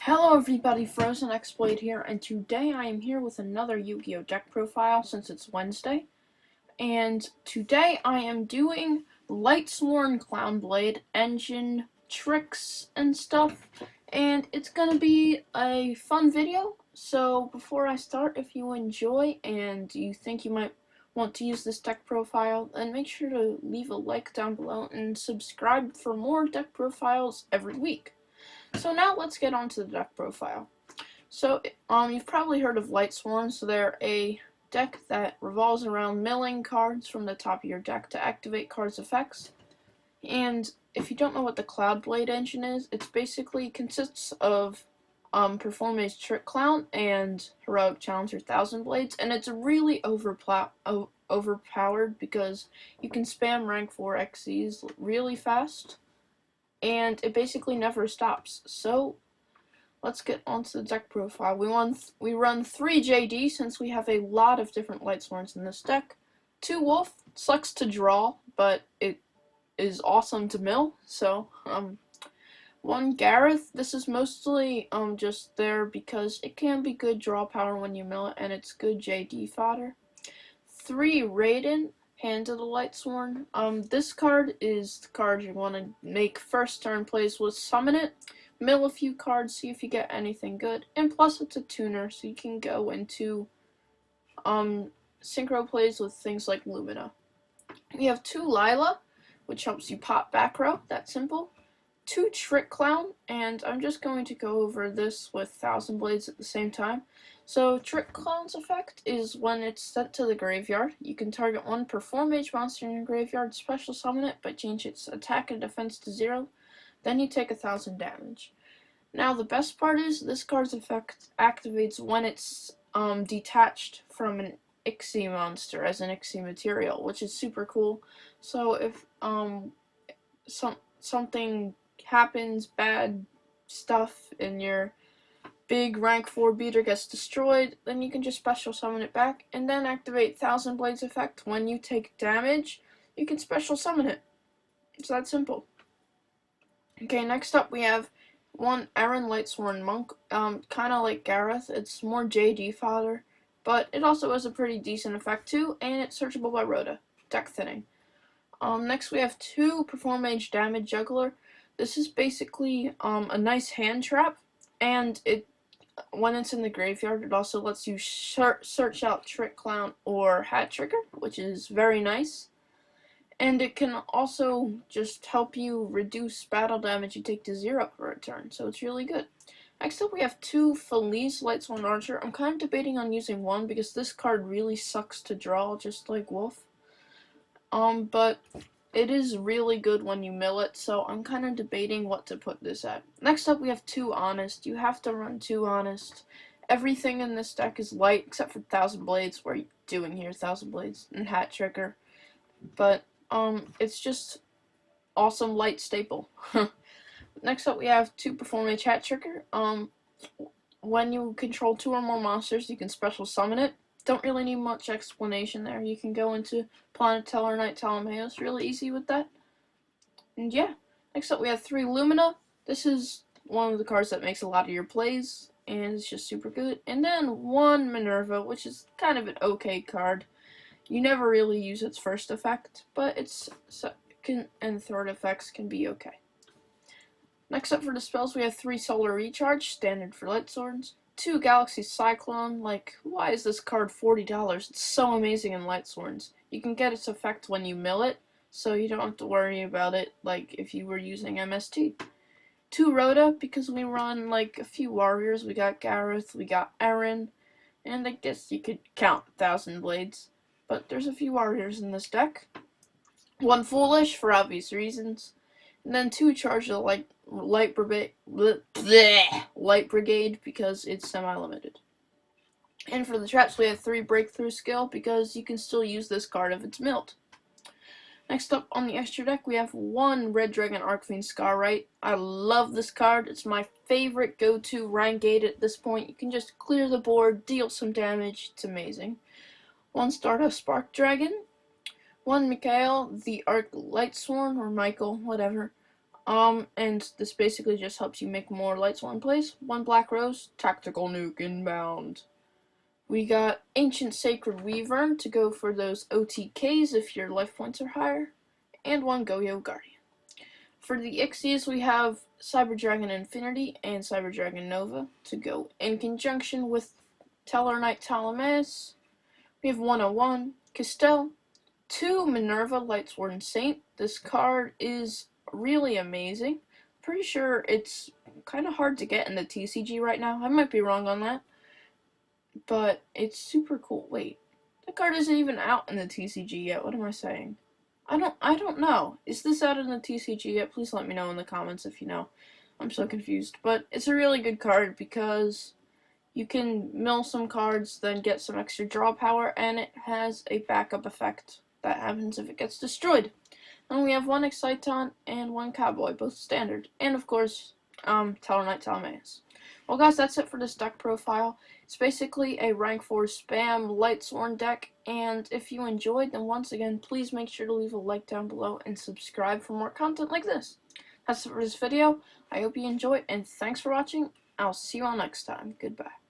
Hello everybody, Frozen X-Blade here, and today I am here with another Yu-Gi-Oh! Deck profile since it's Wednesday. And today I am doing Lightsworn ClownBlade engine tricks and stuff, and it's gonna be a fun video. So before I start, if you enjoy and you think you might want to use this deck profile, then make sure to leave a like down below and subscribe for more deck profiles every week. So now let's get on to the deck profile. So, you've probably heard of Lightsworn, so they're a deck that revolves around milling cards from the top of your deck to activate cards' effects. And if you don't know what the ClownBlade engine is, it basically consists of Perform a Trick Clown and Heroic Challenger Thousand Blades, and it's really overpowered because you can spam rank 4 XCs really fast. And it basically never stops. So let's get onto the deck profile. We run 3 JD since we have a lot of different Lightsworns in this deck. 2 Wolf, sucks to draw, but it is awesome to mill. So 1 Gareth. This is mostly just there because it can be good draw power when you mill it, and it's good JD fodder. 3 Raiden. Hand of the Lightsworn. This card is the card you want to make first turn plays with. Summon it, mill a few cards, see if you get anything good, and plus it's a tuner, so you can go into synchro plays with things like Lumina. We have 2 Lila, which helps you pop back row. That's simple. 2 Trick Clown, and I'm just going to go over this with Thousand Blades at the same time. So, Trick Clown's effect is when it's sent to the graveyard. You can target 1 Perform Mage monster in your graveyard, special summon it, but change its attack and defense to 0. Then you take 1,000 damage. Now, the best part is this card's effect activates when it's detached from an Ixie monster as an Ixie material, which is super cool. So, if something happens, bad stuff in your big rank 4 beater gets destroyed, then you can just special summon it back and then activate Thousand Blades effect. When you take damage, you can special summon it. It's that simple. Okay, next up we have 1 Aaron Lightsworn Monk. Kinda like Gareth, it's more JD fodder, but it also has a pretty decent effect too, and it's searchable by Rhoda. Deck thinning. Next we have 2 Perform Mage Damage Juggler. This is basically a nice hand trap, and when it's in the graveyard, it also lets you search out Trick Clown or Hat Tricker, which is very nice. And it can also just help you reduce battle damage you take to 0 for a turn, so it's really good. Next up, we have 2 Felice Lightsworn Archer. I'm kind of debating on using 1 because this card really sucks to draw, just like Wolf. But it is really good when you mill it, so I'm kind of debating what to put this at. Next up, we have 2 Honest. You have to run 2 Honest. Everything in this deck is light, except for Thousand Blades. What are you doing here, Thousand Blades? And Hat Tricker. But, it's just awesome light staple. Next up, we have 2 Perform Mage Hat Tricker. When you control 2 or more monsters, you can special summon it. Don't really need much explanation there. You can go into Planet Teller, Night Talamaeus. Really easy with that. And yeah. Next up we have 3 Lumina. This is one of the cards that makes a lot of your plays, and it's just super good. And then 1 Minerva, which is kind of an okay card. You never really use its first effect, but its second and third effects can be okay. Next up for the spells we have 3 Solar Recharge, standard for Lightsworns. 2 Galaxy Cyclone. Like, why is this card $40? It's so amazing in Lightsworns. You can get its effect when you mill it, so you don't have to worry about it like if you were using MST. 2 Rhoda, because we run like a few warriors. We got Gareth, we got Aaron, and I guess you could count Thousand Blades. But there's a few warriors in this deck. 1 Foolish, for obvious reasons. And then 2 Charge the Light Brigade, because it's semi-limited. And for the traps, we have 3 Breakthrough Skill, because you can still use this card if it's milled. Next up on the extra deck, we have 1 Red Dragon Arcfiend Scarrite. I love this card. It's my favorite go-to rank 8 at this point. You can just clear the board, deal some damage. It's amazing. 1 Stardust Spark Dragon. 1 Mikhail, the Arc Lightsworn, or Michael, whatever. And this basically just helps you make more Lightsworn plays. 1 Black Rose, Tactical Nuke inbound. We got Ancient Sacred Weaver to go for those OTKs if your life points are higher, and 1 Yugioh Guardian. For the Ixies, we have Cyber Dragon Infinity and Cyber Dragon Nova to go in conjunction with Tellarknight Talameus. We have 101 Castell, 2 Minerva Lightsworn Saint. This card is really amazing. Pretty sure it's kind of hard to get in the TCG right now. I might be wrong on that, but it's super cool. Wait, that card isn't even out in the TCG yet. What am I saying? I don't know. Is this out in the TCG yet? Please let me know in the comments if you know. I'm so confused. But it's a really good card because you can mill some cards, then get some extra draw power, and it has a backup effect that happens if it gets destroyed. And we have 1 Exciton and 1 Cowboy, both standard. And of course, Tellarknight Talameus. Well guys, that's it for this deck profile. It's basically a rank 4 spam Lightsworn deck, and if you enjoyed, then once again, please make sure to leave a like down below and subscribe for more content like this. That's it for this video. I hope you enjoyed, and thanks for watching. I'll see you all next time. Goodbye.